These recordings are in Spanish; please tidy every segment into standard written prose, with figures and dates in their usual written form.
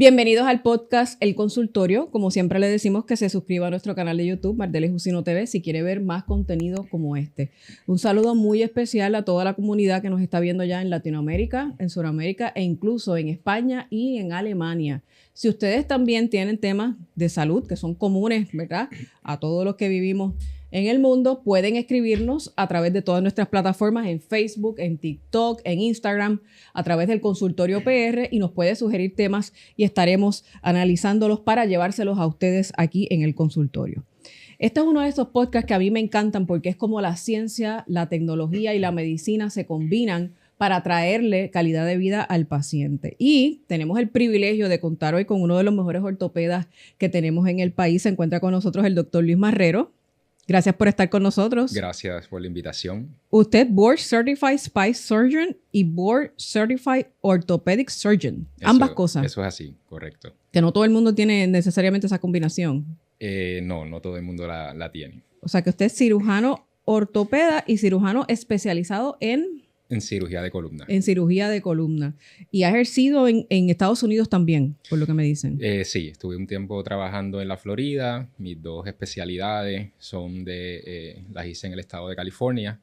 Bienvenidos al podcast El Consultorio. Como siempre le decimos que se suscriba a nuestro canal de YouTube, Mardelis Jusino TV, si quiere ver más contenido como este. Un saludo muy especial a toda la comunidad que nos está viendo ya en Latinoamérica, en Sudamérica e incluso en España y en Alemania. Si ustedes también tienen temas de salud que son comunes, ¿verdad?, a todos los que vivimos en el mundo, pueden escribirnos a través de todas nuestras plataformas en Facebook, en TikTok, en Instagram, a través del Consultorio PR y nos puede sugerir temas y estaremos analizándolos para llevárselos a ustedes aquí en el consultorio. Este es uno de esos podcasts que a mí me encantan porque es como la ciencia, la tecnología y la medicina se combinan para traerle calidad de vida al paciente. Y tenemos el privilegio de contar hoy con uno de los mejores ortopedas que tenemos en el país. Se encuentra con nosotros el doctor Luis Marrero. Gracias por estar con nosotros. Gracias por la invitación. Usted Board Certified Spine Surgeon y Board Certified Orthopedic Surgeon. Ambas cosas. Eso es así, correcto. Que no todo el mundo tiene necesariamente esa combinación. No todo el mundo la tiene. O sea que usted es cirujano ortopeda y cirujano especializado en cirugía de columna. En cirugía de columna. Y ha ejercido en Estados Unidos también, por lo que me dicen. Sí, estuve un tiempo trabajando en la Florida. Mis dos especialidades son las hice en el estado de California.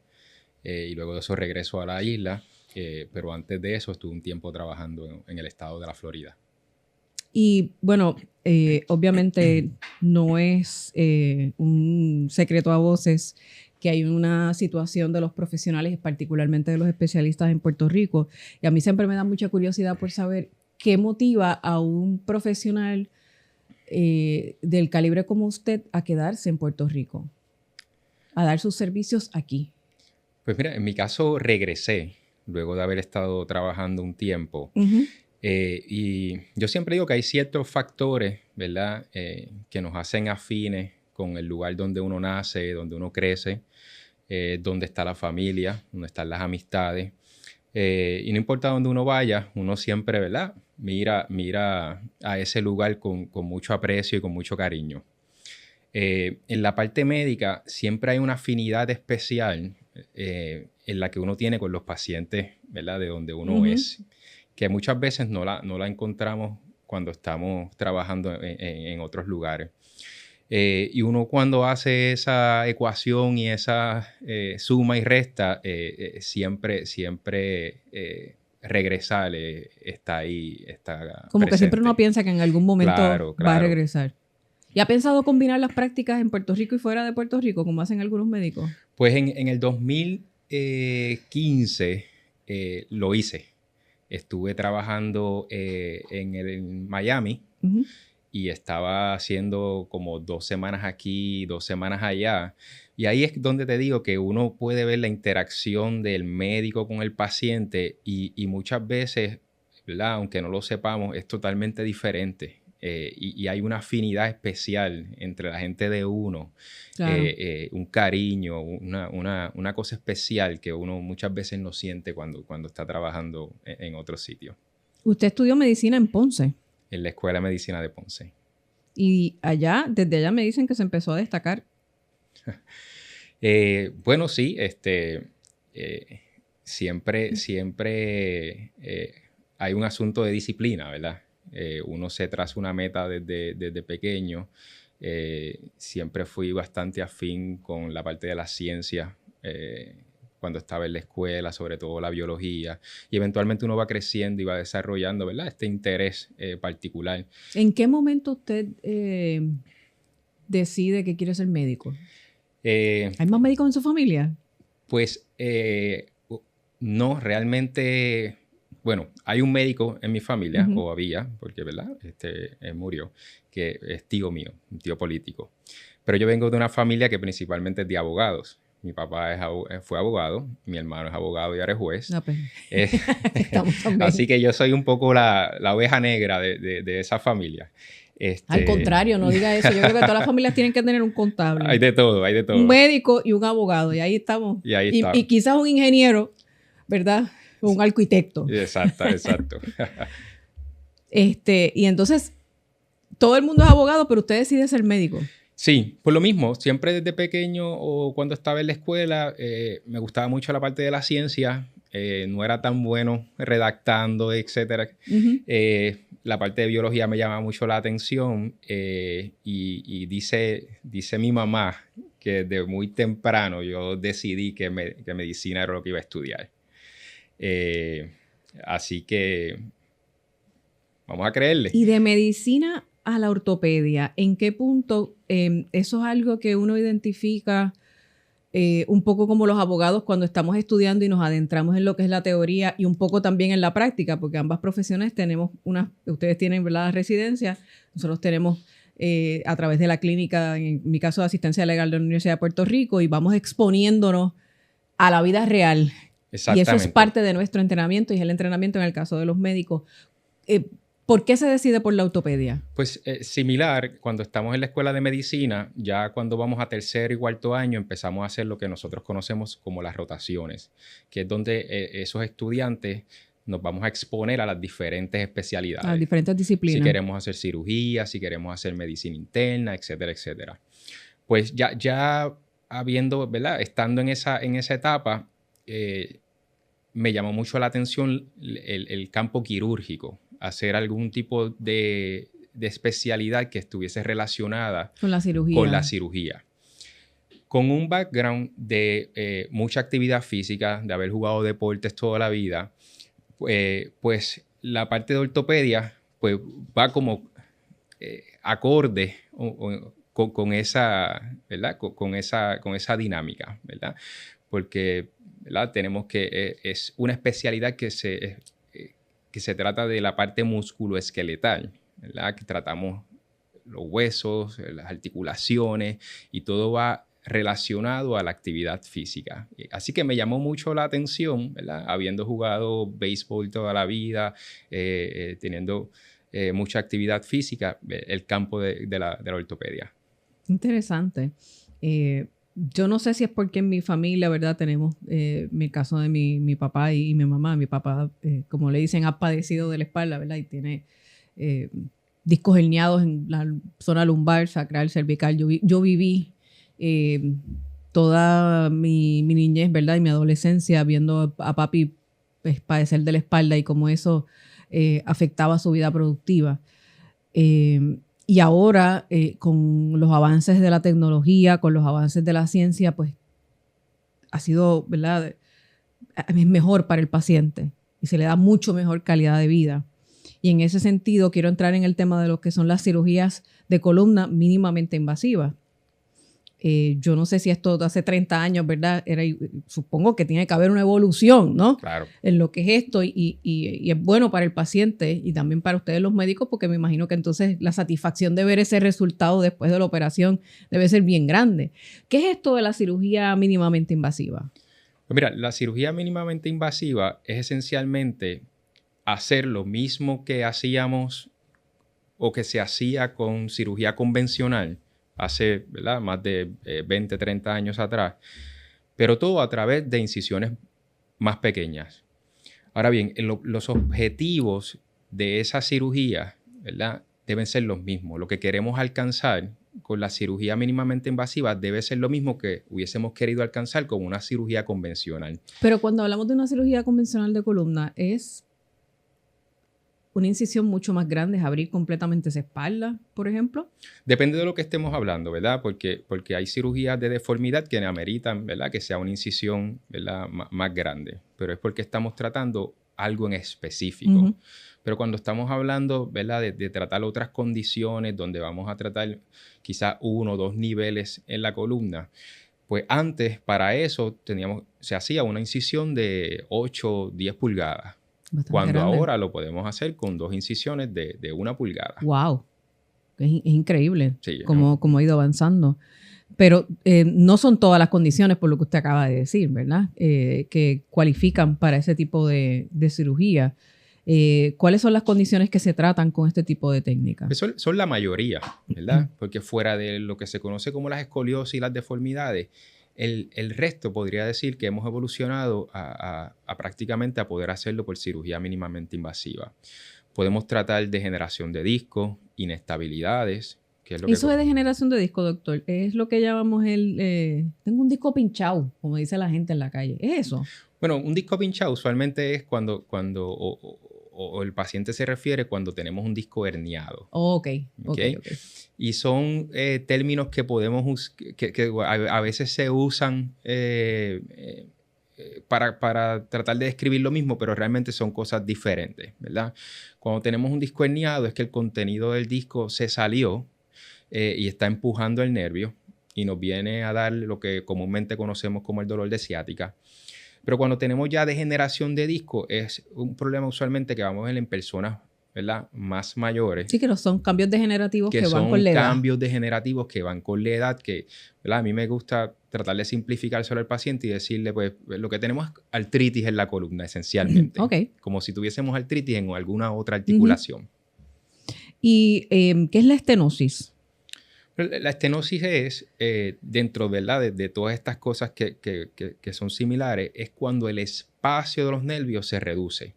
Y luego de eso regreso a la isla. Pero antes de eso estuve un tiempo trabajando en el estado de la Florida. Y bueno, obviamente no es un secreto a voces que hay una situación de los profesionales, particularmente de los especialistas en Puerto Rico. Y a mí siempre me da mucha curiosidad por saber qué motiva a un profesional del calibre como usted a quedarse en Puerto Rico, a dar sus servicios aquí. Pues mira, en mi caso regresé luego de haber estado trabajando un tiempo. Uh-huh. Y yo siempre digo que hay ciertos factores, ¿verdad?, que nos hacen afines con el lugar donde uno nace, donde uno crece, donde está la familia, donde están las amistades. Y no importa dónde uno vaya, uno siempre, ¿verdad?, mira a ese lugar con mucho aprecio y con mucho cariño. En la parte médica siempre hay una afinidad especial en la que uno tiene con los pacientes, ¿verdad?, de donde uno es, que muchas veces no la encontramos cuando estamos trabajando en otros lugares. Y uno cuando hace esa ecuación y esa suma y resta, siempre regresar está ahí, está como presente. que siempre uno piensa que en algún momento va a regresar. ¿Y ha pensado combinar las prácticas en Puerto Rico y fuera de Puerto Rico, como hacen algunos médicos? Pues en el 2015 lo hice. Estuve trabajando en Miami. Uh-huh. Y estaba haciendo como 2 semanas aquí, 2 semanas allá. Y ahí es donde te digo que uno puede ver la interacción del médico con el paciente y muchas veces, ¿verdad?, aunque no lo sepamos, es totalmente diferente. Y hay una afinidad especial entre la gente de uno. Claro. Un cariño, una cosa especial que uno muchas veces no siente cuando está trabajando en otro sitio. ¿Usted estudió medicina en Ponce? En la Escuela de Medicina de Ponce. Y desde allá me dicen que se empezó a destacar. Bueno, sí, siempre hay un asunto de disciplina, ¿verdad? Uno se traza una meta desde pequeño. Siempre fui bastante afín con la parte de la ciencia, cuando estaba en la escuela, sobre todo la biología, y eventualmente uno va creciendo y va desarrollando, ¿verdad?, este interés particular. ¿En qué momento usted decide que quiere ser médico? ¿Hay más médicos en su familia? Pues no, realmente, bueno, hay un médico en mi familia, o había, porque, ¿verdad?, él murió, que es tío mío, un tío político. Pero yo vengo de una familia que principalmente es de abogados. Mi papá fue abogado, mi hermano es abogado y ahora es juez. No, pues, estamos también. Así que yo soy un poco la oveja negra de esa familia. Al contrario, no diga eso. Yo creo que todas las familias tienen que tener un contable. Hay de todo. Un médico y un abogado. Y ahí estamos. Y quizás un ingeniero, ¿verdad? Un arquitecto. Exacto. Y entonces, todo el mundo es abogado, pero usted decide ser médico. Sí, por lo mismo, siempre desde pequeño o cuando estaba en la escuela me gustaba mucho la parte de la ciencia no era tan bueno redactando, etcétera. La parte de biología me llama mucho la atención y dice mi mamá que desde muy temprano yo decidí que medicina era lo que iba a estudiar. Así que vamos a creerle. Y de medicina a la ortopedia, ¿en qué punto eso es algo que uno identifica un poco como los abogados cuando estamos estudiando y nos adentramos en lo que es la teoría y un poco también en la práctica? Porque ambas profesiones tenemos ustedes tienen, ¿verdad?, la residencia, nosotros tenemos a través de la clínica, en mi caso de asistencia legal de la Universidad de Puerto Rico, y vamos exponiéndonos a la vida real. Y eso es parte de nuestro entrenamiento y es el entrenamiento en el caso de los médicos. ¿Por qué se decide por la ortopedia? Pues similar, cuando estamos en la escuela de medicina, ya cuando vamos a tercer y cuarto año empezamos a hacer lo que nosotros conocemos como las rotaciones, que es donde esos estudiantes nos vamos a exponer a las diferentes especialidades. A las diferentes disciplinas. Si queremos hacer cirugía, si queremos hacer medicina interna, etcétera, etcétera. Pues ya habiendo, ¿verdad?, estando en esa etapa, me llamó mucho la atención el campo quirúrgico, hacer algún tipo de especialidad que estuviese relacionada con la cirugía. Con un background de mucha actividad física, de haber jugado deportes toda la vida, pues la parte de ortopedia pues, va como acorde con esa, ¿verdad?, con esa dinámica, ¿verdad? Porque, ¿verdad?, tenemos que es una especialidad que se trata de la parte musculoesqueletal, ¿verdad? Que tratamos los huesos, las articulaciones y todo va relacionado a la actividad física. Así que me llamó mucho la atención, ¿verdad?, habiendo jugado béisbol toda la vida, teniendo mucha actividad física, el campo de la ortopedia. Interesante. Yo no sé si es porque en mi familia, ¿verdad? Tenemos mi caso de mi papá y mi mamá. Mi papá, como le dicen, ha padecido de la espalda, ¿verdad? Y tiene discos herniados en la zona lumbar, sacral, cervical. Yo viví toda mi niñez, ¿verdad? Y mi adolescencia viendo a papi pues, padecer de la espalda y cómo eso afectaba su vida productiva. Y ahora, con los avances de la tecnología, con los avances de la ciencia, pues ha sido, ¿verdad?, es mejor para el paciente y se le da mucho mejor calidad de vida. Y en ese sentido, quiero entrar en el tema de lo que son las cirugías de columna mínimamente invasivas. Yo no sé si esto de hace 30 años, ¿verdad? Supongo que tiene que haber una evolución, ¿no? Claro. En lo que es esto y es bueno para el paciente y también para ustedes los médicos, porque me imagino que entonces la satisfacción de ver ese resultado después de la operación debe ser bien grande. ¿Qué es esto de la cirugía mínimamente invasiva? Pues mira, la cirugía mínimamente invasiva es esencialmente hacer lo mismo que hacíamos o que se hacía con cirugía convencional hace, ¿verdad?, más de 20, 30 años atrás, pero todo a través de incisiones más pequeñas. Ahora bien, los objetivos de esa cirugía, ¿verdad?, deben ser los mismos. Lo que queremos alcanzar con la cirugía mínimamente invasiva debe ser lo mismo que hubiésemos querido alcanzar con una cirugía convencional. Pero cuando hablamos de una cirugía convencional de columna, ¿es una incisión mucho más grande, es abrir completamente esa espalda, por ejemplo? Depende de lo que estemos hablando, ¿verdad? Porque hay cirugías de deformidad que ameritan, ¿verdad?, que sea una incisión, ¿verdad?, más grande. Pero es porque estamos tratando algo en específico. Uh-huh. Pero cuando estamos hablando, ¿verdad?, de tratar otras condiciones donde vamos a tratar quizás 1 o 2 niveles en la columna, pues antes para eso se hacía una incisión de 8 o 10 pulgadas. Bastante cuando grande. Ahora lo podemos hacer con 2 incisiones de 1 pulgada. ¡Wow! Es increíble cómo ha ido avanzando. Pero no son todas las condiciones, por lo que usted acaba de decir, ¿verdad?, que cualifican para ese tipo de cirugía. ¿Cuáles son las condiciones que se tratan con este tipo de técnicas? Son la mayoría, ¿verdad? Porque fuera de lo que se conoce como las escoliosis y las deformidades, el resto podría decir que hemos evolucionado a prácticamente a poder hacerlo por cirugía mínimamente invasiva. Podemos tratar degeneración de discos, inestabilidades, que es lo Eso que... es degeneración de disco, doctor. Es lo que llamamos tengo un disco pinchado, como dice la gente en la calle. ¿Es eso? Bueno, un disco pinchado usualmente es o el paciente se refiere cuando tenemos un disco herniado. Oh, ok. Y son términos que podemos que a veces se usan para tratar de describir lo mismo, pero realmente son cosas diferentes, ¿verdad? Cuando tenemos un disco herniado es que el contenido del disco se salió y está empujando el nervio y nos viene a dar lo que comúnmente conocemos como el dolor de ciática. Pero cuando tenemos ya degeneración de disco, es un problema usualmente que vamos a ver en personas, ¿verdad?, más mayores. Sí, que son cambios degenerativos que van con la edad. Que son cambios degenerativos que van con la edad, que, ¿verdad?, a mí me gusta tratar de simplificar sobre el paciente y decirle, pues, lo que tenemos es artritis en la columna, esencialmente. Okay. Como si tuviésemos artritis en alguna otra articulación. ¿Y qué es la estenosis? La estenosis es, dentro, ¿verdad?, de todas estas cosas que son similares, es cuando el espacio de los nervios se reduce.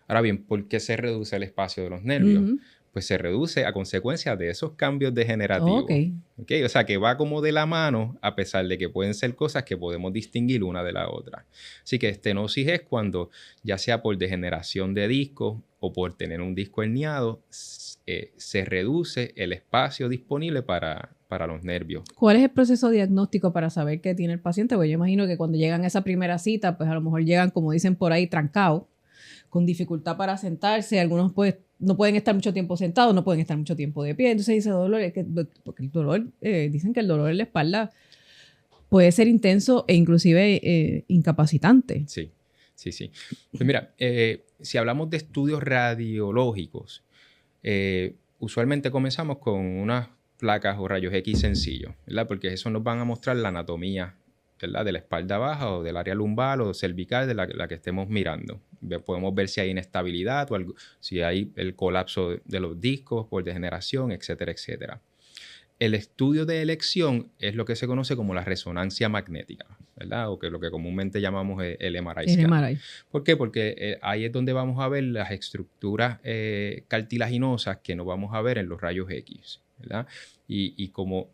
Ahora bien, ¿por qué se reduce el espacio de los nervios? Pues se reduce a consecuencia de esos cambios degenerativos. ¿Okay? O sea, que va como de la mano, a pesar de que pueden ser cosas que podemos distinguir una de la otra. Así que estenosis es cuando, ya sea por degeneración de disco o por tener un disco herniado, se reduce el espacio disponible para los nervios. ¿Cuál es el proceso diagnóstico para saber qué tiene el paciente? Pues yo imagino que cuando llegan a esa primera cita, pues a lo mejor llegan, como dicen por ahí, trancados, con dificultad para sentarse. Algunos pues no pueden estar mucho tiempo sentados, no pueden estar mucho tiempo de pie. Entonces dice dolor, porque el dolor, dicen que el dolor en la espalda puede ser intenso e inclusive incapacitante. Sí. Pues mira, si hablamos de estudios radiológicos, usualmente comenzamos con unas placas o rayos X sencillos, ¿verdad? Porque eso nos van a mostrar la anatomía, ¿verdad?, de la espalda baja o del área lumbar o cervical de la que estemos mirando. Podemos ver si hay inestabilidad o algo, si hay el colapso de los discos por degeneración, etcétera, etcétera. El estudio de elección es lo que se conoce como la resonancia magnética, ¿verdad? O que lo que comúnmente llamamos el MRI scan. MRI. ¿Por qué? Porque ahí es donde vamos a ver las estructuras cartilaginosas que no vamos a ver en los rayos X, ¿verdad? Y como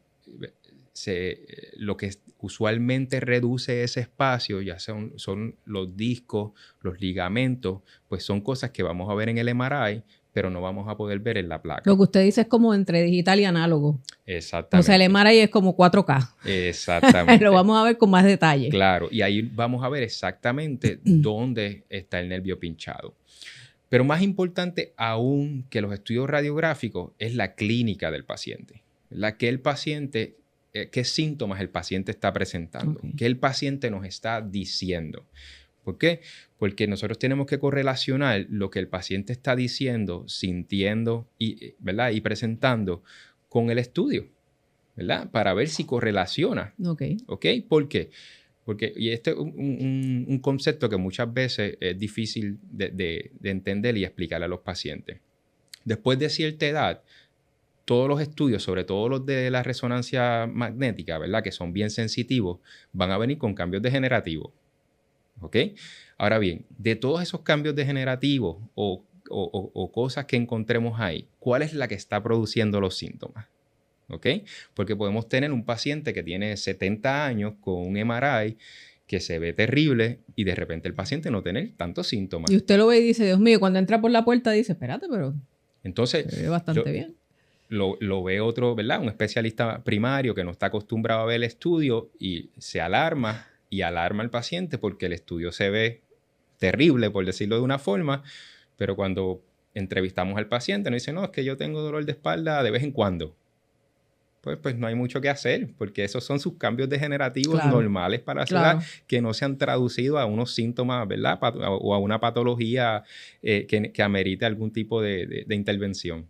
lo que usualmente reduce ese espacio, ya son los discos, los ligamentos, pues son cosas que vamos a ver en el MRI, pero no vamos a poder ver en la placa. Lo que usted dice es como entre digital y análogo. Exactamente. O sea, el MRI es como 4K. Exactamente. Lo vamos a ver con más detalle. Claro, y ahí vamos a ver exactamente dónde está el nervio pinchado. Pero más importante aún que los estudios radiográficos es la clínica del paciente. Que el paciente, qué síntomas el paciente está presentando, qué el paciente nos está diciendo. ¿Por qué? Porque nosotros tenemos que correlacionar lo que el paciente está diciendo, sintiendo ¿verdad?, y presentando con el estudio, ¿verdad?, para ver si correlaciona. ¿Ok? ¿Por qué? Porque, y este es un concepto que muchas veces es difícil de entender y explicarle a los pacientes. Después de cierta edad, todos los estudios, sobre todo los de la resonancia magnética, ¿verdad?, que son bien sensitivos, van a venir con cambios degenerativos. ¿Ok? Ahora bien, de todos esos cambios degenerativos o cosas que encontremos ahí, ¿cuál es la que está produciendo los síntomas? ¿Ok? Porque podemos tener un paciente que tiene 70 años con un MRI que se ve terrible y de repente el paciente no tiene tantos síntomas. Y usted lo ve y dice, Dios mío, cuando entra por la puerta dice, espérate, pero entonces, se ve bastante bien. Lo ve otro, ¿verdad?, un especialista primario que no está acostumbrado a ver el estudio y se alarma y alarma al paciente porque el estudio se ve terrible, por decirlo de una forma, pero cuando entrevistamos al paciente nos dice, no, es que yo tengo dolor de espalda de vez en cuando. Pues no hay mucho que hacer, porque esos son sus cambios degenerativos normales para la ciudad que no se han traducido a unos síntomas, ¿verdad?, o a una patología que amerite algún tipo de intervención.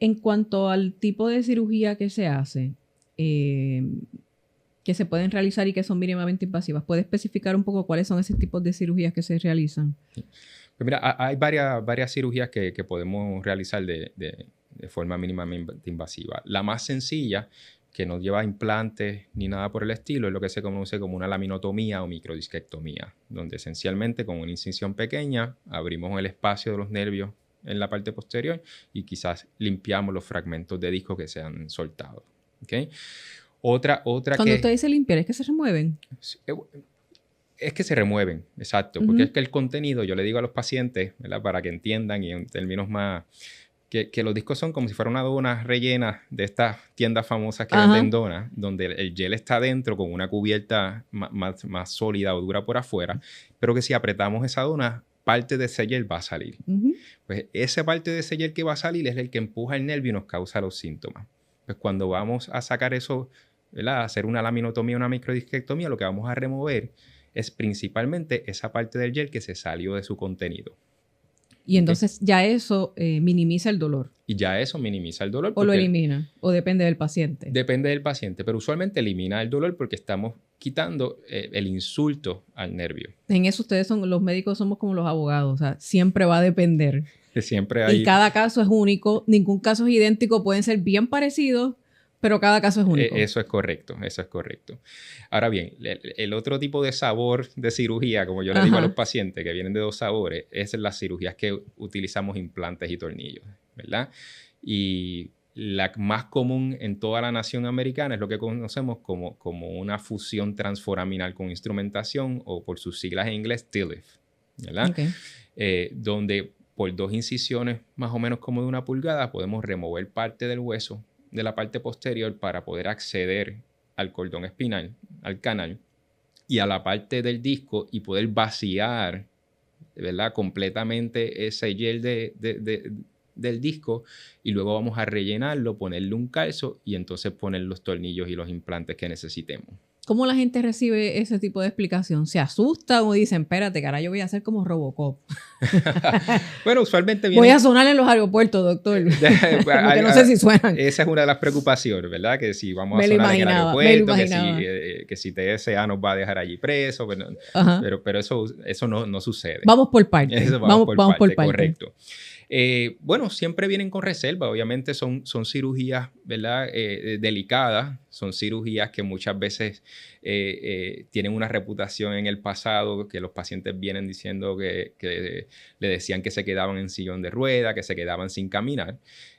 En cuanto al tipo de cirugía que se hace, que se pueden realizar y que son mínimamente invasivas, ¿puede especificar un poco cuáles son esos tipos de cirugías que se realizan? Pues mira, hay varias cirugías que podemos realizar de forma mínimamente invasiva. La más sencilla, que no lleva implantes ni nada por el estilo, es lo que se conoce como una laminotomía o microdisquectomía, donde esencialmente con una incisión pequeña abrimos el espacio de los nervios en la parte posterior y quizás limpiamos los fragmentos de disco que se han soltado. ¿Okay? Otra Cuando usted dice limpiar, ¿es que se remueven? Es que se remueven, exacto. Porque es que el contenido, yo le digo a los pacientes, ¿verdad? Para que entiendan y en términos más... Que los discos son como si fuera una dona rellena de estas tiendas famosas que venden donas, donde el gel está dentro con una cubierta más sólida o dura por afuera, pero que si apretamos esa dona, parte de ese gel va a salir. Pues esa parte de ese gel que va a salir es el que empuja el nervio y nos causa los síntomas. Pues cuando vamos a sacar eso, ¿verdad? A hacer una laminotomía, una microdisquectomía, lo que vamos a remover es principalmente esa parte del gel que se salió de su contenido. Y entonces ya eso minimiza el dolor. Y ya eso minimiza el dolor. ¿O lo elimina? ¿O depende del paciente? Depende del paciente, pero usualmente elimina el dolor porque estamos quitando el insulto al nervio. En eso ustedes los médicos somos como los abogados, o sea, siempre va a depender. Siempre hay... Y cada caso es único, ningún caso es idéntico, pueden ser bien parecidos, pero cada caso es único. Eso es correcto, eso es correcto. Ahora bien, el otro tipo de sabor de cirugía, como yo le digo a los pacientes, que vienen de dos sabores, es las cirugías que utilizamos implantes y tornillos, ¿verdad? Y la más común en toda la nación americana es lo que conocemos como una fusión transforaminal con instrumentación, o por sus siglas en inglés, TLIF, ¿verdad? Okay. Donde por 2 incisiones más o menos como de 1 pulgada podemos remover parte del hueso de la parte posterior para poder acceder al cordón espinal, al canal, y a la parte del disco y poder vaciar, ¿verdad? Completamente ese gel del disco, y luego vamos a rellenarlo, ponerle un calzo y entonces poner los tornillos y los implantes que necesitemos. ¿Cómo la gente recibe ese tipo de explicación? ¿Se asustan o dicen, espérate, cara, yo voy a hacer como Robocop? Bueno, usualmente voy a sonar en los aeropuertos, doctor. Porque no sé si suenan. Esa es una de las preocupaciones, ¿verdad? Que si vamos a sonar en el aeropuerto, que si TSA nos va a dejar allí preso, pero eso no sucede. Vamos por partes. Vamos por parte, correcto. Bueno, siempre vienen con reserva. Obviamente son cirugías, ¿verdad? Delicadas. Son cirugías que muchas veces tienen una reputación en el pasado, que los pacientes vienen diciendo que le decían que se quedaban en sillón de rueda, que se quedaban sin caminar.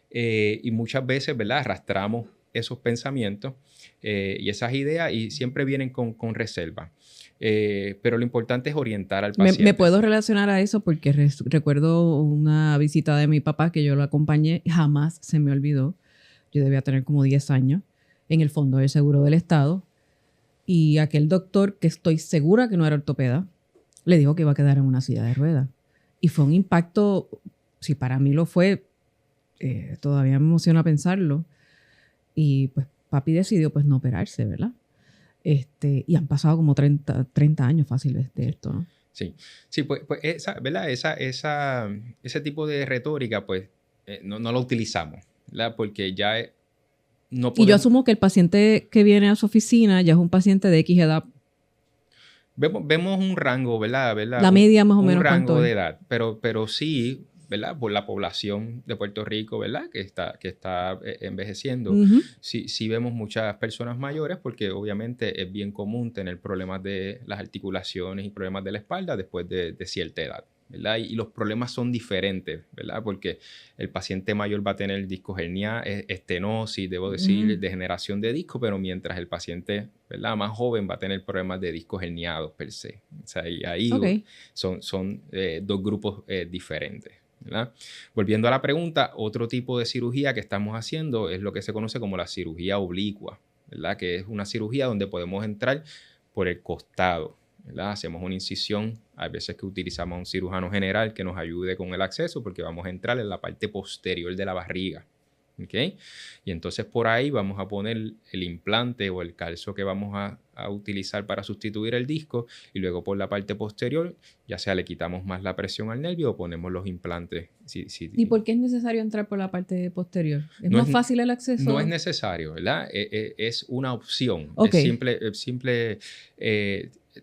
Y muchas veces, ¿verdad? Arrastramos esos pensamientos y esas ideas, y siempre vienen con reserva. Pero lo importante es orientar al paciente. Me puedo relacionar a eso porque recuerdo una visita de mi papá que yo lo acompañé, jamás se me olvidó. Yo debía tener como 10 años en el Fondo del Seguro del Estado, y aquel doctor, que estoy segura que no era ortopeda, le dijo que iba a quedar en una silla de ruedas. Y fue un impacto, si para mí lo fue, todavía me emociona pensarlo. Y pues papi decidió pues no operarse, ¿verdad? Y han pasado como 30 años fáciles de esto, ¿no? Sí, pues ¿verdad? Ese tipo de retórica, pues, no lo utilizamos, ¿verdad? Porque ya no podemos... Y yo asumo que el paciente que viene a su oficina ya es un paciente de X edad. Vemos un rango, ¿verdad? La media más o menos. Un rango de edad, pero sí, ¿verdad? Por la población de Puerto Rico, ¿verdad? Que está envejeciendo. Sí vemos muchas personas mayores, porque obviamente es bien común tener problemas de las articulaciones y problemas de la espalda después de cierta edad, ¿verdad? Y los problemas son diferentes, ¿verdad? Porque el paciente mayor va a tener discos herniados, estenosis, debo decir, degeneración de disco, pero mientras el paciente, ¿verdad?, más joven va a tener problemas de discos herniados per se. O sea, y ahí son 2 grupos diferentes, ¿verdad? Volviendo a la pregunta, otro tipo de cirugía que estamos haciendo es lo que se conoce como la cirugía oblicua, ¿verdad? Que es una cirugía donde podemos entrar por el costado, ¿verdad? Hacemos una incisión, hay veces que utilizamos a un cirujano general que nos ayude con el acceso, porque vamos a entrar en la parte posterior de la barriga, ¿ok? Y entonces por ahí vamos a poner el implante o el calzo que vamos a utilizar para sustituir el disco, y luego por la parte posterior, ya sea le quitamos más la presión al nervio o ponemos los implantes. ¿Y por qué es necesario entrar por la parte posterior? ¿Es más fácil el acceso? No es necesario, ¿verdad? Es una opción. Okay. Es simple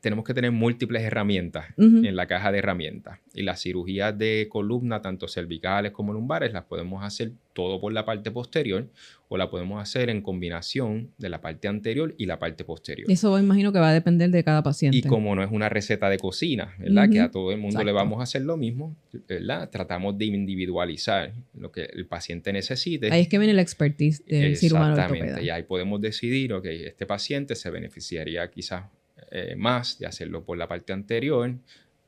tenemos que tener múltiples herramientas Ujú. en la caja de herramientas. Y las cirugías de columna, tanto cervicales como lumbares, las podemos hacer todo por la parte posterior o la podemos hacer en combinación de la parte anterior y la parte posterior. Eso me imagino que va a depender de cada Y paciente. como no es una receta de cocina, ¿verdad? Ujú. Que a todo el mundo le Exacto. vamos a hacer lo mismo, ¿verdad? Tratamos de individualizar lo que el paciente necesite. Ahí es que viene la expertise del cirujano Exactamente. ortopeda. Y ahí podemos decidir, ok, este paciente se beneficiaría quizás más de hacerlo por la parte anterior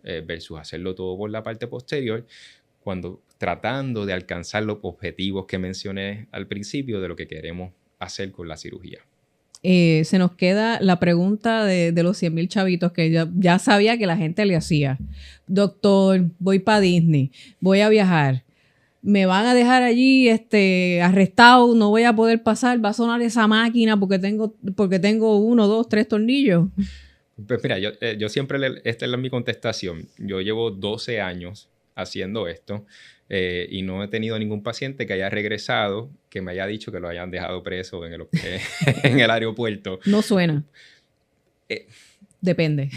versus hacerlo todo por la parte posterior, cuando tratando de alcanzar los objetivos que mencioné al principio de lo que queremos hacer con la cirugía. Se nos queda la pregunta de los 100,000 chavitos que ya sabía que la gente le hacía. Doctor, voy para Disney, voy a viajar. Me van a dejar allí arrestado, no voy a poder pasar, va a sonar esa máquina porque tengo 1, 2, 3 tornillos. Pues mira, yo siempre, esta es mi contestación. Yo llevo 12 años haciendo esto y no he tenido ningún paciente que haya regresado, que me haya dicho que lo hayan dejado preso en en el aeropuerto. No suena. Depende.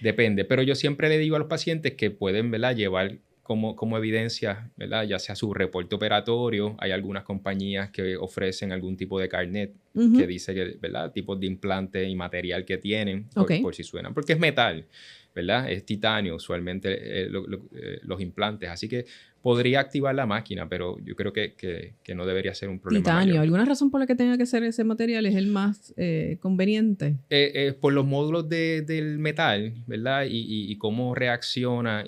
Depende. Pero yo siempre le digo a los pacientes que pueden, ¿verdad?, llevar como evidencia, ¿verdad?, ya sea su reporte operatorio. Hay algunas compañías que ofrecen algún tipo de carnet que dice que, ¿verdad?, tipos de implante y material que tienen, por si suenan. Porque es metal, ¿verdad? Es titanio usualmente los implantes. Así que podría activar la máquina, pero yo creo que no debería ser un problema Titanio. mayor. ¿Alguna razón por la que tenga que ser ese material? ¿Es el más conveniente? Por los módulos del metal, ¿verdad? Y cómo reacciona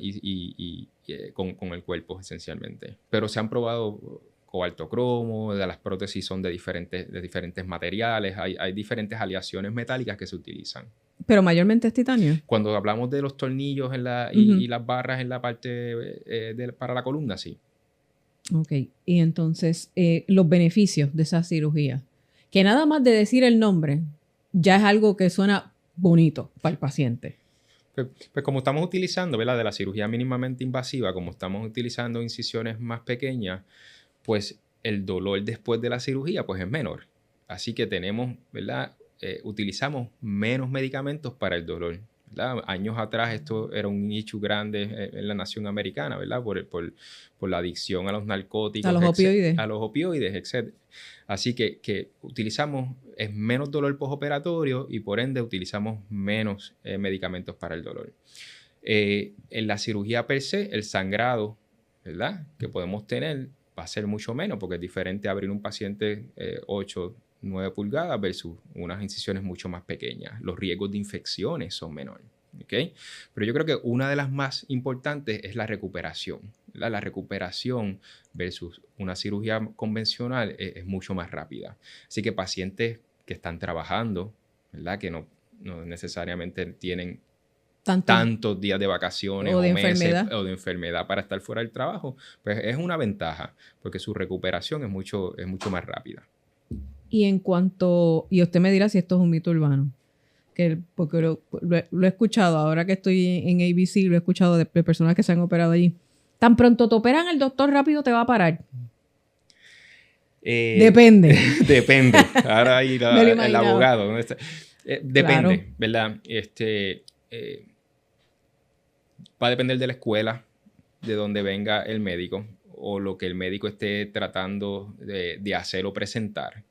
con el cuerpo, esencialmente. Pero se han probado cobalto cromo, las prótesis son de diferentes materiales, hay diferentes aleaciones metálicas que se utilizan. Pero mayormente es titanio. Cuando hablamos de los tornillos Ujú. y las barras en la parte para la columna, sí. Ok. Y entonces, los beneficios de esa cirugía. Que nada más de decir el nombre, ya es algo que suena bonito para el paciente. Pues como estamos utilizando, ¿verdad?, de la cirugía mínimamente invasiva, como estamos utilizando incisiones más pequeñas, pues el dolor después de la cirugía pues es menor. Así que tenemos, ¿verdad?, utilizamos menos medicamentos para el dolor, ¿verdad? Años atrás esto era un nicho grande en la nación americana, ¿verdad? Por la adicción a los narcóticos, A los opioides. a los opioides, etc. Así que utilizamos menos dolor postoperatorio y por ende utilizamos menos medicamentos para el dolor. En la cirugía per se, el sangrado, ¿verdad?, que podemos tener va a ser mucho menos porque es diferente abrir un paciente 8, 9 pulgadas versus unas incisiones mucho más pequeñas. Los riesgos de infecciones son menores. ¿Okay? Pero yo creo que una de las más importantes es la recuperación, ¿verdad? La recuperación versus una cirugía convencional es mucho más rápida. Así que pacientes que están trabajando, ¿verdad?, que no necesariamente tienen tantos días de vacaciones o de meses enfermedad. o de enfermedad para estar fuera del trabajo, pues es una ventaja porque su recuperación es mucho más rápida. Y y usted me dirá si esto es un mito urbano, porque lo he escuchado, ahora que estoy en ABC, lo he escuchado de personas que se han operado allí. Tan pronto te operan, el doctor rápido te va a parar. Depende. Depende. Ahora ahí el abogado. Depende, claro, ¿verdad? Va a depender de la escuela, de donde venga el médico o lo que el médico esté tratando de hacer o presentar.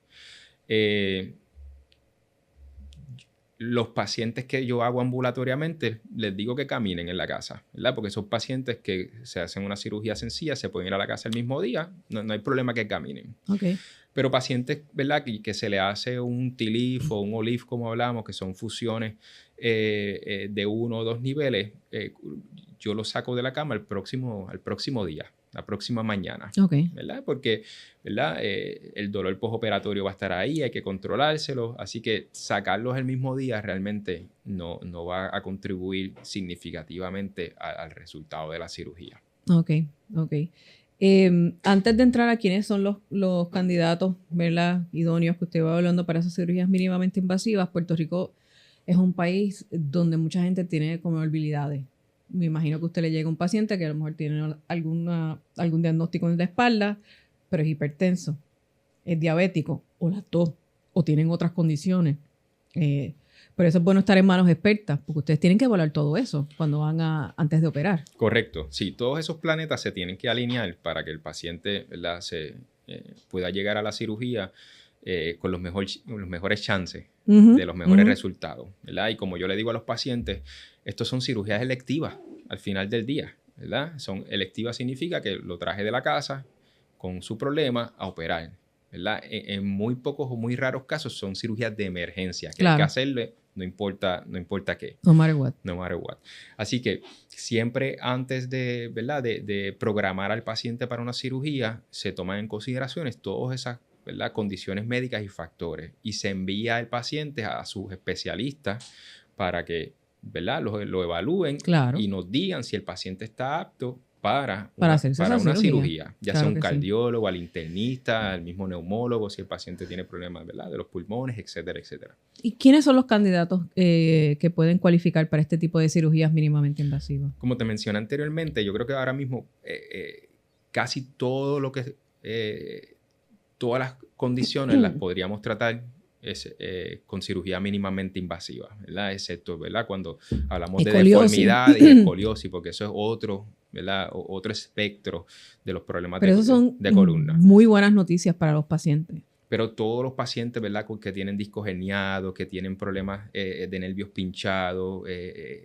Los pacientes que yo hago ambulatoriamente, les digo que caminen en la casa, ¿verdad? Porque son pacientes que se hacen una cirugía sencilla, se pueden ir a la casa el mismo día, no hay problema que caminen. Okay. Pero pacientes, ¿verdad?, que se le hace un TLIF o un OLIF, como hablamos, que son fusiones de 1 o 2 niveles, yo los saco de la cama al próximo día, la próxima mañana, Okay. ¿verdad? Porque, ¿verdad?, el dolor postoperatorio va a estar ahí, hay que controlárselo, así que sacarlos el mismo día realmente no va a contribuir significativamente al resultado de la cirugía. Ok. Antes de entrar a quiénes son los candidatos, ¿verdad?, idóneos que usted va hablando para esas cirugías mínimamente invasivas, Puerto Rico es un país donde mucha gente tiene comorbilidades. Me imagino que a usted le llega un paciente que a lo mejor tiene algún diagnóstico en la espalda, pero es hipertenso, es diabético, o las dos, o tienen otras condiciones. Por eso es bueno estar en manos expertas, porque ustedes tienen que evaluar todo eso cuando van antes de operar. Correcto. Sí, todos esos planetas se tienen que alinear para que el paciente, ¿verdad?, pueda llegar a la cirugía con los mejores chances de los mejores resultados, ¿verdad? Y como yo le digo a los pacientes, estos son cirugías electivas al final del día, ¿verdad? Son electivas significa que lo traje de la casa con su problema a operar, ¿verdad? En muy pocos o muy raros casos son cirugías de emergencia, que hay que hacerle, no importa qué. No matter what. No matter what. Así que siempre antes de, ¿verdad?, de programar al paciente para una cirugía, se toman en consideraciones todas esas, ¿verdad?, condiciones médicas y factores, y se envía al paciente a sus especialistas para que, ¿verdad?, lo evalúen y nos digan si el paciente está apto para una cirugía, ya sea un cardiólogo, al internista, al mismo neumólogo, si el paciente tiene problemas, ¿verdad?, de los pulmones, etcétera, etcétera. ¿Y quiénes son los candidatos que pueden cualificar para este tipo de cirugías mínimamente invasivas? Como te mencioné anteriormente, yo creo que ahora mismo casi todo lo que... todas las condiciones las podríamos tratar con cirugía mínimamente invasiva, ¿verdad? Excepto, ¿verdad?, cuando hablamos de deformidad y escoliosis, porque eso es otro, ¿verdad?, otro espectro de los problemas de columna. Muy buenas noticias para los pacientes. Pero todos los pacientes, ¿verdad?, que tienen discos herniados, que tienen problemas de nervios pinchados,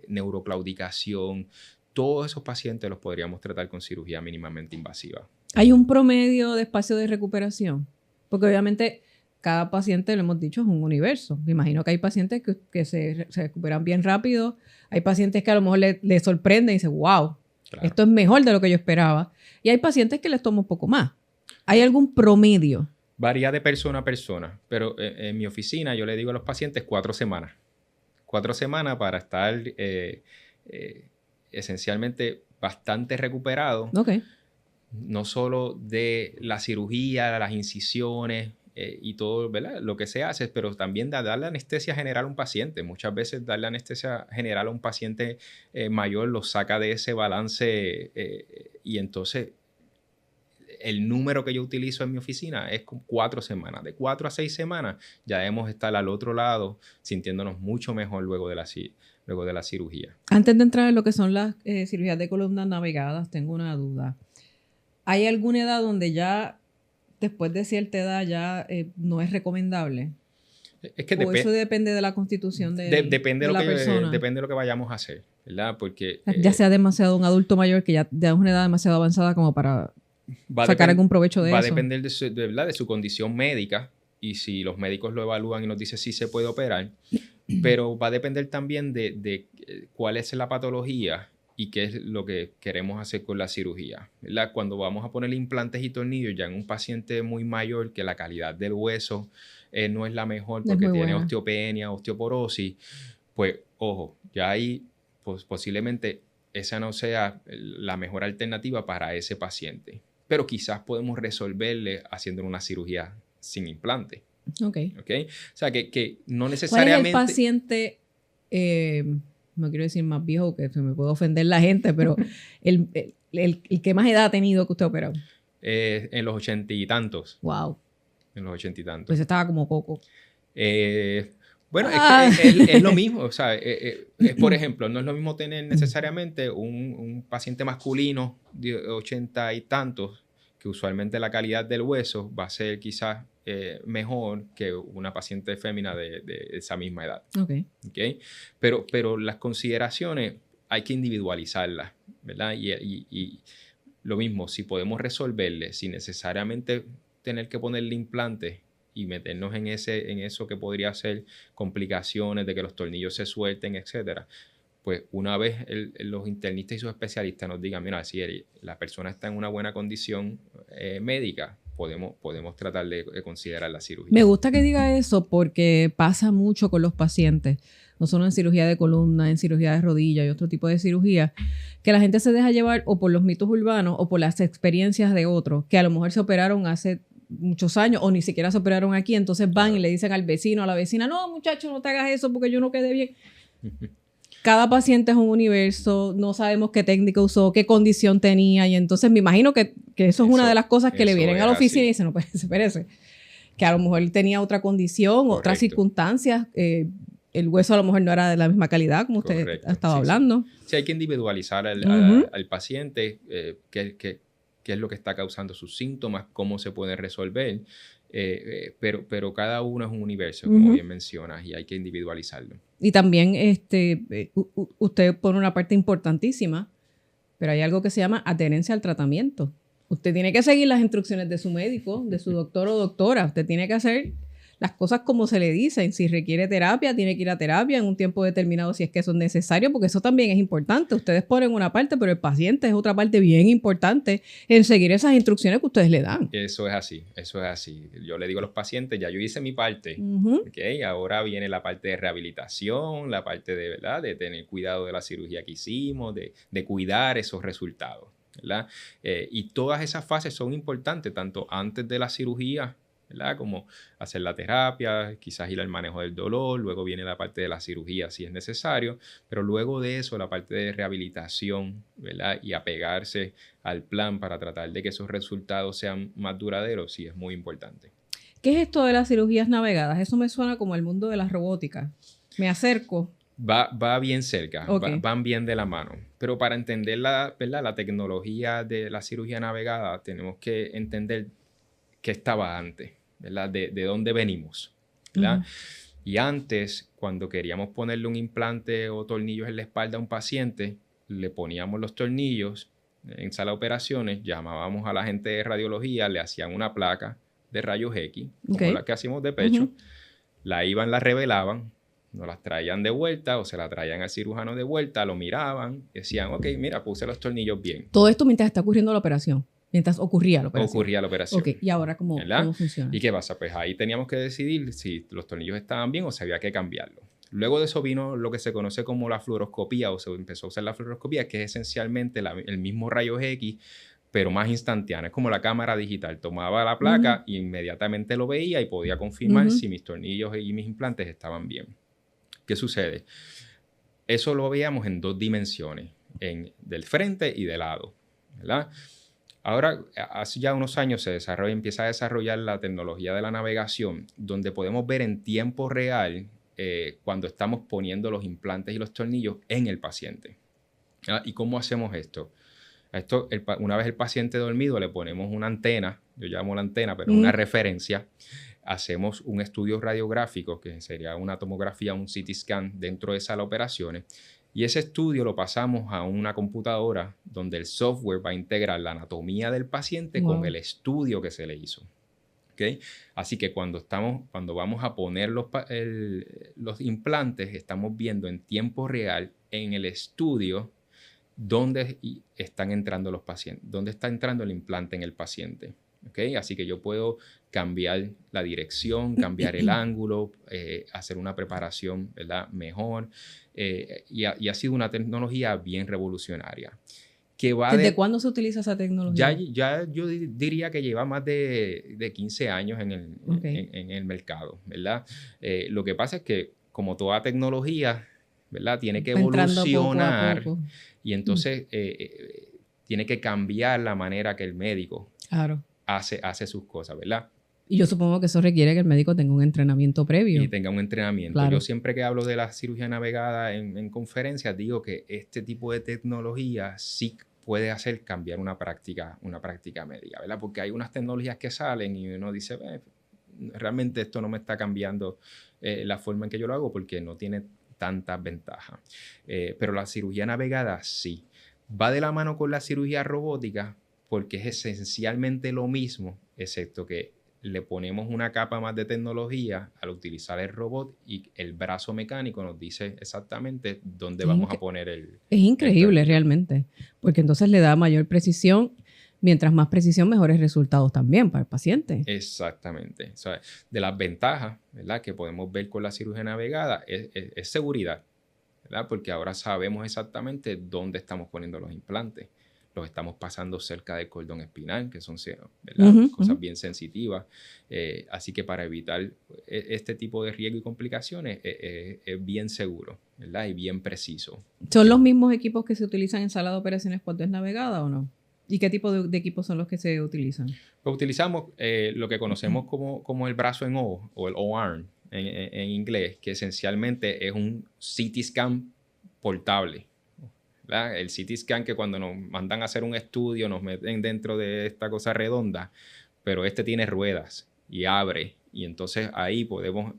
neuroclaudicación, todos esos pacientes los podríamos tratar con cirugía mínimamente invasiva. ¿Hay un promedio de espacio de recuperación? Porque obviamente cada paciente, lo hemos dicho, es un universo. Me imagino que hay pacientes que se recuperan bien rápido. Hay pacientes que a lo mejor le sorprenden y dicen, wow, esto es mejor de lo que yo esperaba. Y hay pacientes que les toma un poco más. ¿Hay algún promedio? Varía de persona a persona, pero en mi oficina yo le digo a los pacientes 4 semanas. 4 semanas para estar esencialmente bastante recuperado. Okay. No solo de la cirugía, las incisiones y todo, ¿verdad?, lo que se hace, pero también de darle anestesia general a un paciente. Muchas veces darle anestesia general a un paciente mayor lo saca de ese balance y entonces el número que yo utilizo en mi oficina es 4 semanas. De 4 a 6 semanas ya debemos estar al otro lado sintiéndonos mucho mejor luego de la cirugía. Antes de entrar en lo que son las cirugías de columnas navegadas, tengo una duda. ¿Hay alguna edad donde ya, después de cierta edad, ya no es recomendable? Es que eso depende de la constitución de la persona. Depende de lo que vayamos a hacer, ¿verdad? Porque... ya sea demasiado un adulto mayor que ya es una edad demasiado avanzada como para sacar algún provecho de eso. Va a depender de su condición médica y si los médicos lo evalúan y nos dicen si se puede operar, pero va a depender también de cuál es la patología y qué es lo que queremos hacer con la cirugía, ¿verdad? Cuando vamos a poner implantes y tornillos ya en un paciente muy mayor que la calidad del hueso no es la mejor porque tiene osteopenia, osteoporosis, pues ojo, ya ahí pues, posiblemente esa no sea la mejor alternativa para ese paciente. Pero quizás podemos resolverle haciéndole una cirugía sin implante. Ok. O sea, que no necesariamente... ¿Cuál es el paciente, no quiero decir más viejo, que se me puede ofender la gente, pero el que más edad ha tenido que usted ha operado? En los 80 y tantos. Wow. En los 80 y tantos. Pues estaba como Coco. Bueno, es lo mismo. O sea, por ejemplo, no es lo mismo tener necesariamente un paciente masculino de 80 y tantos, que usualmente la calidad del hueso va a ser quizás mejor que una paciente fémina de esa misma edad. ¿Okay? Pero las consideraciones hay que individualizarlas, ¿verdad? Y lo mismo, si podemos resolverle sin necesariamente tener que ponerle implantes y meternos en eso que podría ser complicaciones de que los tornillos se suelten, etcétera, pues una vez los internistas y sus especialistas nos digan, mira, si la persona está en una buena condición médica, podemos tratar de considerar la cirugía. Me gusta que diga eso porque pasa mucho con los pacientes, no solo en cirugía de columna, en cirugía de rodilla y otro tipo de cirugía, que la gente se deja llevar o por los mitos urbanos o por las experiencias de otros, que a lo mejor se operaron hace muchos años o ni siquiera se operaron aquí, entonces van y le dicen al vecino, a la vecina, no, muchacho, no te hagas eso porque yo no quedé bien. Cada paciente es un universo, no sabemos qué técnica usó, qué condición tenía, y entonces me imagino que eso es una de las cosas que le vienen a la oficina y dicen, no, pues espérese, que a lo mejor tenía otra condición, otras circunstancias, el hueso a lo mejor no era de la misma calidad como usted estaba hablando. Sí, hay que individualizar al paciente, qué es lo que está causando sus síntomas, cómo se puede resolver, pero cada uno es un universo, como bien mencionas, y hay que individualizarlo. Y también usted pone una parte importantísima, pero hay algo que se llama adherencia al tratamiento. Usted tiene que seguir las instrucciones de su médico, de su doctor o doctora. Usted tiene que hacer las cosas como se le dicen. Si requiere terapia, tiene que ir a terapia en un tiempo determinado si es que eso es necesario, porque eso también es importante. Ustedes ponen una parte, pero el paciente es otra parte bien importante en seguir esas instrucciones que ustedes le dan. Eso es así, eso es así. Yo le digo a los pacientes, ya yo hice mi parte, ¿okay? Ahora viene la parte de rehabilitación, la parte de, ¿verdad?, de tener cuidado de la cirugía que hicimos, de cuidar esos resultados, ¿verdad? Y todas esas fases son importantes, tanto antes de la cirugía, ¿verdad?, como hacer la terapia, quizás ir al manejo del dolor, luego viene la parte de la cirugía si es necesario, pero luego de eso la parte de rehabilitación, ¿verdad?, y apegarse al plan para tratar de que esos resultados sean más duraderos, sí es muy importante. ¿Qué es esto de las cirugías navegadas? Eso me suena como el mundo de la robótica. Me acerco. Va bien cerca, Okay. van bien de la mano. Pero para entender ¿verdad?, la tecnología de la cirugía navegada, tenemos que entender qué estaba antes, ¿verdad? De dónde venimos, ¿verdad? Y antes, cuando queríamos ponerle un implante o tornillos en la espalda a un paciente, le poníamos los tornillos en sala de operaciones, llamábamos a la gente de radiología, le hacían una placa de rayos X, como la que hacemos de pecho, la revelaban, nos las traían de vuelta o se la traían al cirujano de vuelta, lo miraban, decían, ok, mira, puse los tornillos bien. Todo esto mientras está ocurriendo la operación. Mientras ocurría la operación. Ocurría la operación. Ok, ¿y ahora cómo funciona? ¿Y qué pasa? Pues ahí teníamos que decidir si los tornillos estaban bien o si había que cambiarlos. Luego de eso vino lo que se conoce como la fluoroscopía, o se empezó a usar la fluoroscopía, que es esencialmente el mismo rayos X, pero más instantáneo. Es como la cámara digital. Tomaba la placa e inmediatamente lo veía y podía confirmar si mis tornillos y mis implantes estaban bien. ¿Qué sucede? Eso lo veíamos en 2 dimensiones, del frente y de lado, ¿verdad? Ahora, hace ya unos años empieza a desarrollar la tecnología de la navegación, donde podemos ver en tiempo real cuando estamos poniendo los implantes y los tornillos en el paciente. ¿Y cómo hacemos esto? Una vez el paciente dormido, le ponemos una antena, yo llamo la antena, pero una referencia. Hacemos un estudio radiográfico, que sería una tomografía, un CT scan dentro de sala de operaciones. Y ese estudio lo pasamos a una computadora donde el software va a integrar la anatomía del paciente con el estudio que se le hizo. ¿Okay? Así que cuando vamos a poner los implantes, estamos viendo en tiempo real en el estudio dónde están entrando los pacientes, dónde está entrando el implante en el paciente. ¿Okay? Así que yo puedo cambiar la dirección, cambiar el ángulo, hacer una preparación, ¿verdad?, mejor. Y ha sido una tecnología bien revolucionaria. ¿Desde cuándo se utiliza esa tecnología? Ya yo diría que lleva más de 15 años en el mercado, ¿verdad? Lo que pasa es que, como toda tecnología, ¿verdad?, tiene que evolucionar poco a poco. Y entonces tiene que cambiar la manera que el médico hace sus cosas, ¿verdad? Y yo supongo que eso requiere que el médico tenga un entrenamiento previo. Y tenga un entrenamiento. Claro. Yo siempre que hablo de la cirugía navegada en conferencias digo que este tipo de tecnología sí puede hacer cambiar una práctica médica, ¿verdad? Porque hay unas tecnologías que salen y uno dice, realmente esto no me está cambiando la forma en que yo lo hago porque no tiene tantas ventajas. Pero la cirugía navegada sí. Va de la mano con la cirugía robótica porque es esencialmente lo mismo, excepto que le ponemos una capa más de tecnología al utilizar el robot y el brazo mecánico nos dice exactamente dónde vamos a poner el... Es increíble realmente, porque entonces le da mayor precisión. Mientras más precisión, mejores resultados también para el paciente. Exactamente. O sea, de las ventajas, ¿verdad?, que podemos ver con la cirugía navegada es seguridad, ¿verdad? Porque ahora sabemos exactamente dónde estamos poniendo los implantes. Los estamos pasando cerca del cordón espinal, que son, ¿verdad?, cosas bien sensitivas. Así que para evitar este tipo de riesgo y complicaciones es bien seguro, ¿verdad?, y bien preciso. ¿Son los mismos equipos que se utilizan en sala de operaciones cuando es navegada o no? ¿Y qué tipo de equipos son los que se utilizan? Pues utilizamos lo que conocemos como el brazo en O o el O-arm, en inglés, que esencialmente es un CT scan portable. ¿Verdad? El CT scan que cuando nos mandan a hacer un estudio nos meten dentro de esta cosa redonda, pero este tiene ruedas y abre, y entonces ahí podemos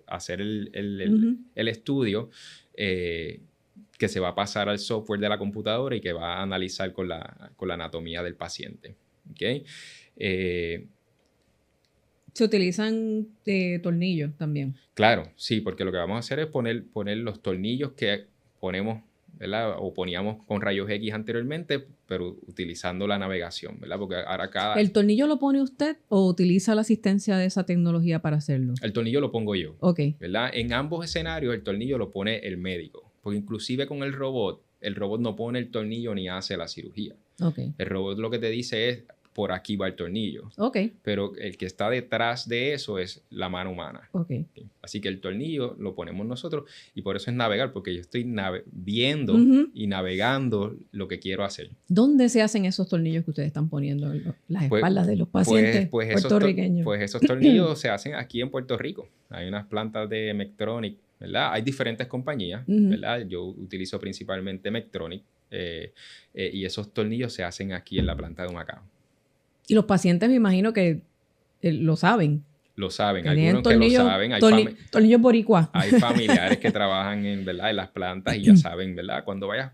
hacer el estudio que se va a pasar al software de la computadora y que va a analizar con la anatomía del paciente. ¿Okay? Se utilizan tornillos también. Claro, sí, porque lo que vamos a hacer es poner los tornillos que ponemos, ¿verdad? O poníamos con rayos X anteriormente, pero utilizando la navegación, ¿verdad? Porque ahora ¿El tornillo lo pone usted o utiliza la asistencia de esa tecnología para hacerlo? El tornillo lo pongo yo. Ok. ¿Verdad? En ambos escenarios el tornillo lo pone el médico, porque inclusive con el robot no pone el tornillo ni hace la cirugía. Okay. El robot lo que te dice es, por aquí va el tornillo. Okay. Pero el que está detrás de eso es la mano humana. Okay. Así que el tornillo lo ponemos nosotros y por eso es navegar, porque yo estoy viendo y navegando lo que quiero hacer. ¿Dónde se hacen esos tornillos que ustedes están poniendo en las espaldas de los pacientes puertorriqueños? Pues esos tornillos se hacen aquí en Puerto Rico. Hay unas plantas de Medtronic, ¿verdad? Hay diferentes compañías, ¿verdad? Yo utilizo principalmente Medtronic y esos tornillos se hacen aquí en la planta de Humacao. Y los pacientes me imagino que lo saben. Lo saben, algunos que lo saben. Tornillos boricua. Hay familiares que trabajan ¿verdad? En las plantas y ya saben, ¿verdad? Cuando vayas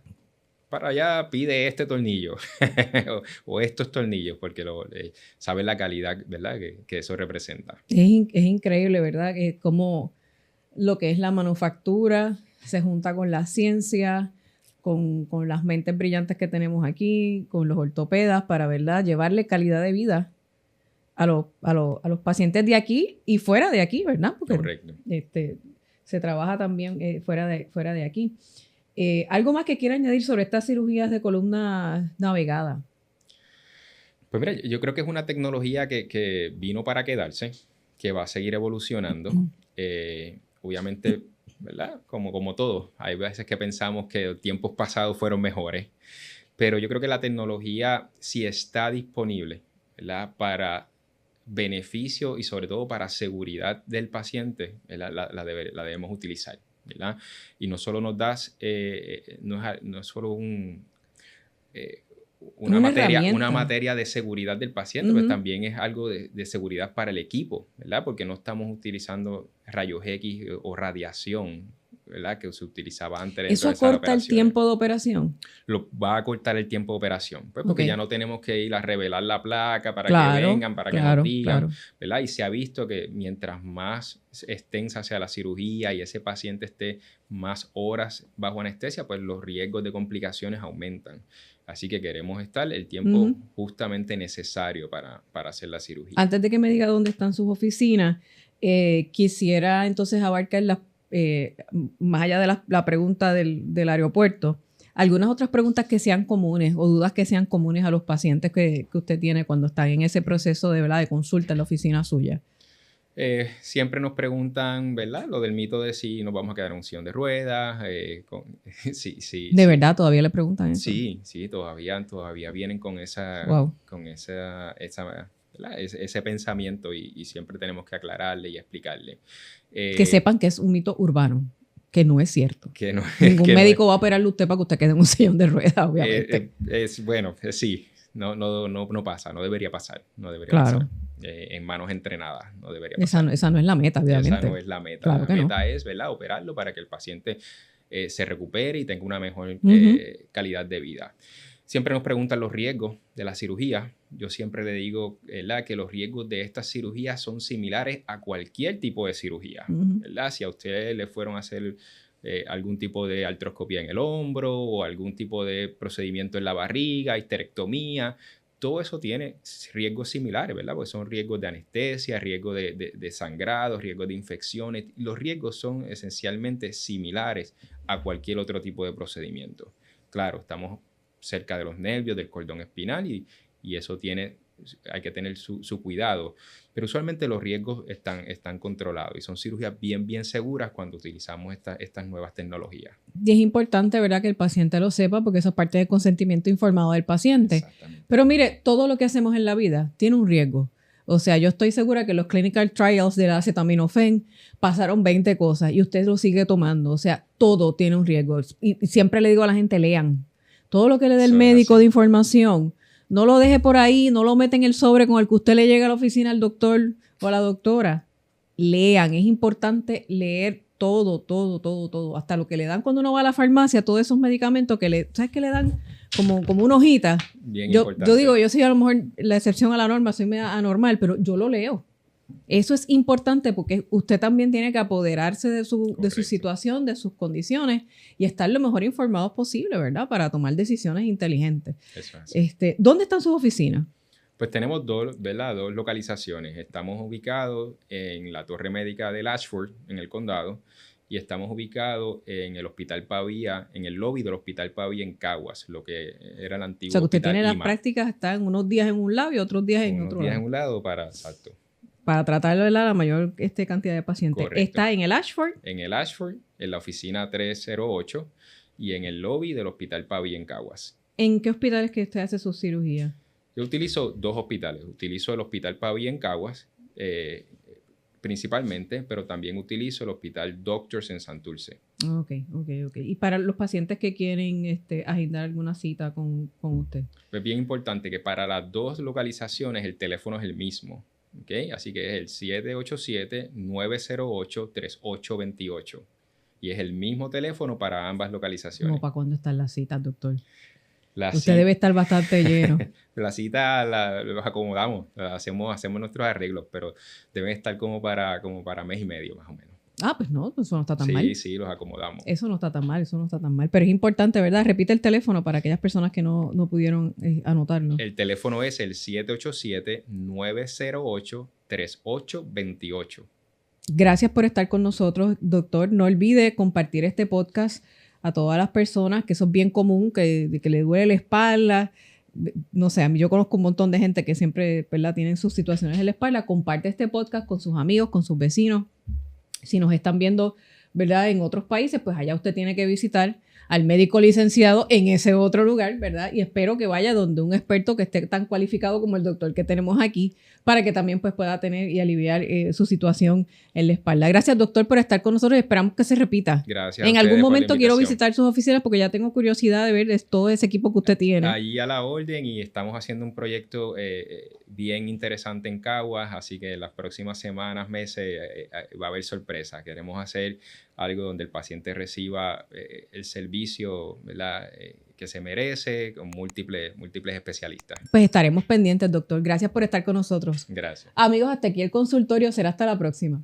para allá, pide este tornillo o estos tornillos, porque saben la calidad, ¿verdad? Que eso representa. Es increíble, ¿verdad? Que como lo que es la manufactura se junta con la ciencia, con las mentes brillantes que tenemos aquí, con los ortopedas, para, ¿verdad?, llevarle calidad de vida a los pacientes de aquí y fuera de aquí, ¿verdad? Porque correcto. Se trabaja también fuera de aquí. ¿Algo más que quiera añadir sobre estas cirugías de columna navegada? Pues mira, yo creo que es una tecnología que vino para quedarse, que va a seguir evolucionando. Obviamente, ¿verdad? Como todo, hay veces que pensamos que tiempos pasados fueron mejores, pero yo creo que la tecnología, si está disponible, ¿verdad?, para beneficio y sobre todo para seguridad del paciente, la debemos utilizar, ¿verdad? Y no solo nos das, no es solo una materia de seguridad del paciente, pero también es algo de seguridad para el equipo, ¿verdad? Porque no estamos utilizando rayos X o radiación, ¿verdad?, que se utilizaba antes. ¿Eso acorta el tiempo de operación? Va a acortar el tiempo de operación, pues, porque ya no tenemos que ir a revelar la placa para que vengan, para que nos digan, ¿verdad? Y se ha visto que mientras más extensa sea la cirugía y ese paciente esté más horas bajo anestesia, pues los riesgos de complicaciones aumentan. Así que queremos estar el tiempo justamente necesario para hacer la cirugía. Antes de que me diga dónde están sus oficinas, quisiera entonces abarcar más allá de la pregunta del aeropuerto, algunas otras preguntas que sean comunes o dudas que sean comunes a los pacientes que usted tiene cuando están en ese proceso de consulta en la oficina suya. Siempre nos preguntan, ¿verdad?, lo del mito de si nos vamos a quedar en un sillón de ruedas. Sí. ¿De verdad todavía le preguntan eso? Sí, todavía vienen con ese pensamiento y siempre tenemos que aclararle y explicarle. Que sepan que es un mito urbano, que no es cierto. Que no, Ningún que médico va a operarle a usted para que usted quede en un sillón de ruedas, obviamente. Sí. No pasa, no debería pasar. Claro. En manos entrenadas, no debería pasar. Esa no es la meta, obviamente. Esa no es la meta. Claro la meta es, ¿verdad?, operarlo para que el paciente se recupere y tenga una mejor calidad de vida. Siempre nos preguntan los riesgos de la cirugía. Yo siempre le digo, ¿verdad?, que los riesgos de estas cirugías son similares a cualquier tipo de cirugía, ¿verdad? Si a ustedes le fueron a hacer algún tipo de artroscopía en el hombro o algún tipo de procedimiento en la barriga, histerectomía, todo eso tiene riesgos similares, ¿verdad? Porque son riesgos de anestesia, riesgos de sangrado, riesgos de infecciones. Los riesgos son esencialmente similares a cualquier otro tipo de procedimiento. Claro, estamos cerca de los nervios, del cordón espinal y eso hay que tener su cuidado. Pero usualmente los riesgos están controlados y son cirugías bien seguras cuando utilizamos estas nuevas tecnologías. Y es importante, ¿verdad?, que el paciente lo sepa porque eso es parte del consentimiento informado del paciente. Pero mire, todo lo que hacemos en la vida tiene un riesgo. O sea, yo estoy segura que los clinical trials de la acetaminofén pasaron 20 cosas y usted lo sigue tomando. O sea, todo tiene un riesgo. Y siempre le digo a la gente, lean. Todo lo que le dé el médico de información, no lo deje por ahí, no lo mete en el sobre con el que usted le llega a la oficina al doctor o a la doctora. Lean, es importante leer todo. Hasta lo que le dan cuando uno va a la farmacia, todos esos medicamentos que ¿sabes qué le dan? Como una hojita. Bien yo importante. digo, yo soy a lo mejor la excepción a la norma, soy media anormal, pero yo lo leo. Eso es importante porque usted también tiene que apoderarse de su situación, de sus condiciones y estar lo mejor informados posible, ¿verdad? Para tomar decisiones inteligentes. Eso es. ¿Dónde están sus oficinas? Pues tenemos dos localizaciones. Estamos ubicados en la Torre Médica de Ashford, en el condado, y estamos ubicados en el Hospital Pavía, en el lobby del Hospital Pavía en Caguas, lo que era el antiguo hospital. O sea, que usted tiene las IMA. prácticas, están unos días en un lado y otros días en otro lado. Unos días en un lado exacto. Para tratar de la mayor cantidad de pacientes. Correcto. Está en el Ashford. En el Ashford, en la oficina 308 y en el lobby del Hospital Pavía en Caguas. ¿En qué hospitales que usted hace sus cirugías? Yo utilizo dos hospitales. Utilizo el Hospital Pavía en Caguas, principalmente, pero también utilizo el Hospital Doctors en Santurce. Ok. Y para los pacientes que quieren agendar alguna cita con usted. Es bien importante que para las dos localizaciones el teléfono es el mismo. ¿Okay? Así que es el 787-908-3828. Y es el mismo teléfono para ambas localizaciones. ¿Cómo para cuándo están las citas, doctor? Usted debe estar bastante lleno. La cita los acomodamos, hacemos nuestros arreglos, pero deben estar como para mes y medio más o menos. Pues no, eso no está tan mal. Sí, los acomodamos. Eso no está tan mal. Pero es importante, ¿verdad? Repite el teléfono para aquellas personas que no pudieron anotarlo. El teléfono es el 787-908-3828. Gracias por estar con nosotros, doctor. No olvide compartir este podcast a todas las personas, que eso es bien común, que le duele la espalda. No sé, a mí yo conozco un montón de gente que siempre, ¿verdad?, tienen sus situaciones en la espalda. Comparte este podcast con sus amigos, con sus vecinos. Si nos están viendo, ¿verdad?, en otros países, pues allá usted tiene que visitar al médico licenciado en ese otro lugar, ¿verdad? Y espero que vaya donde un experto que esté tan cualificado como el doctor que tenemos aquí, para que también pues pueda tener y aliviar su situación en la espalda. Gracias, doctor, por estar con nosotros y esperamos que se repita. Gracias. En algún momento quiero visitar sus oficinas porque ya tengo curiosidad de ver todo ese equipo que usted tiene. Ahí a la orden, y estamos haciendo un proyecto bien interesante en Caguas, así que en las próximas semanas, meses, va a haber sorpresa. Queremos hacer algo donde el paciente reciba el servicio, ¿verdad?, que se merece, con múltiples especialistas. Pues estaremos pendientes, doctor. Gracias por estar con nosotros. Gracias. Amigos, hasta aquí el consultorio. Será hasta la próxima.